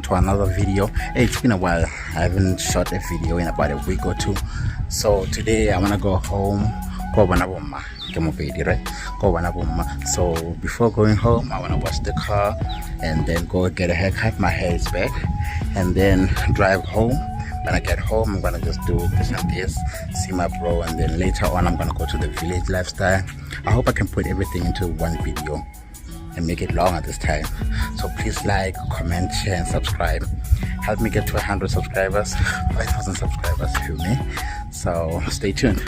to another video. Hey, it's been a while. I haven't shot a video in about a week or two. So today I want to go home. Right? So before going home, I want to wash the car and then go get a haircut. My hair is back, and then drive home. When I get home, I'm gonna just do this and this, see my bro, and then later on I'm gonna go to the village lifestyle. I hope I can put everything into one video and make it longer this time. So please like, comment, share and subscribe. Help me get to 100 subscribers, 5,000 subscribers, if you may. So stay tuned.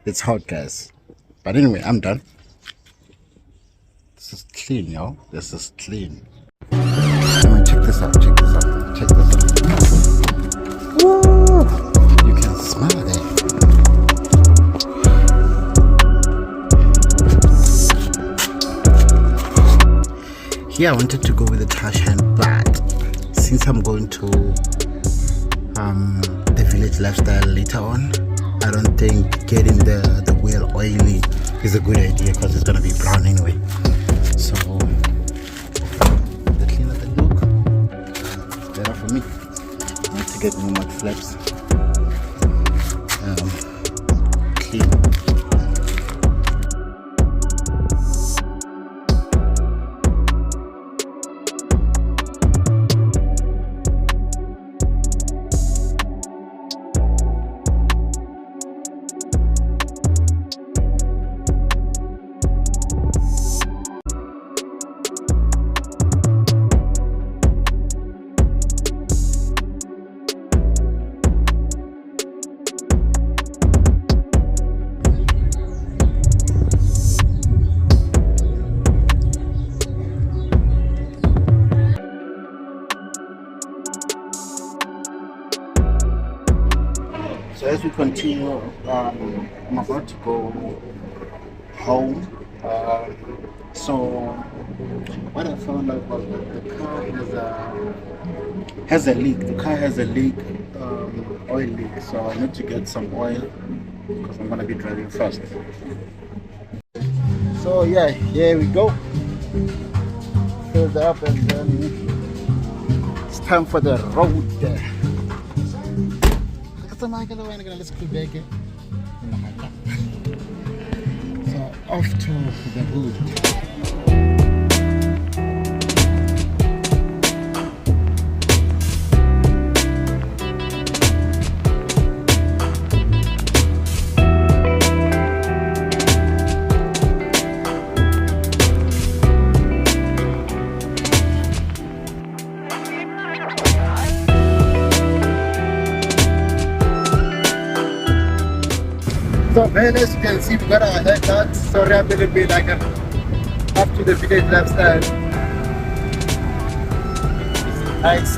It's hot, guys, but anyway, I'm done. This is clean, yo. This is clean. I mean, check this out, check this out, check this out. Woo! You can smell it. Here I wanted to go with the trash hand, but since I'm going to the village lifestyle later on, I don't think getting the wheel oily is a good idea because it's gonna be brown anyway. So the cleaner the look, it's better for me. I need to get new mud flaps. Clean. So as we continue, I'm about to go home. So what I found out was that the car has a leak. The car has a leak, oil leak. So I need to get some oil because I'm gonna be driving fast. So yeah, here we go. Fill it up and then it's time for the road. So off to the hood. So man, as you can see, we got our haircuts. Sorry, I'm gonna be like up to the village lifestyle. It's nice.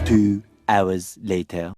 2 hours later.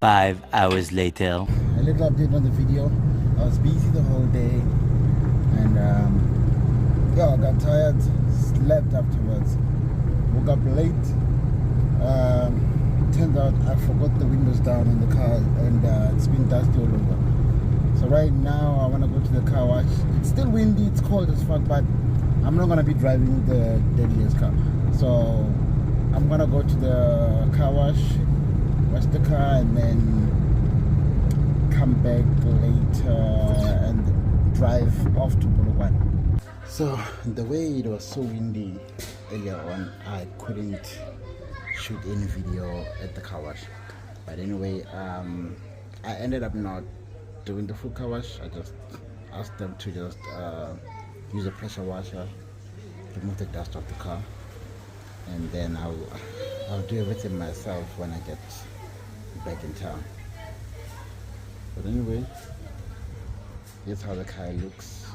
5 hours later. A little update on the video. I was busy the whole day, and yeah, I got tired, slept afterwards, woke up late. Turns out I forgot the windows down in the car, and it's been dusty all over. So right now I want to go to the car wash. It's still windy, it's cold as fuck, but I'm not gonna be driving the deadliest car. So I'm gonna go to the car wash the car, and then come back later and drive off to Boulevard. So the way it was so windy earlier on, I couldn't shoot any video at the car wash. But anyway, I ended up not doing the full car wash. I just asked them to just use a pressure washer, remove the dust off the car, and then I'll do everything myself when I get back in town. But anyway, here's how the car looks.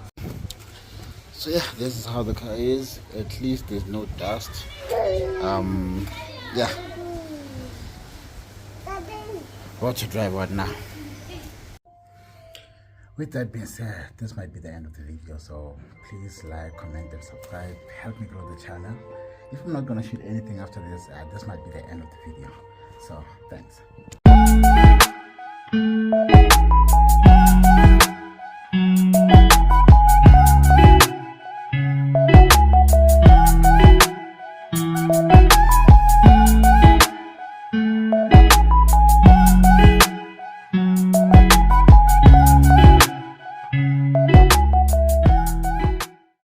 So yeah, this is how the car is. At least there's no dust. Yeah, what to drive right now. With that being said, this might be the end of the video, so please like, comment and subscribe, help me grow the channel. If I'm not gonna shoot anything after this, this might be the end of the video. So thanks.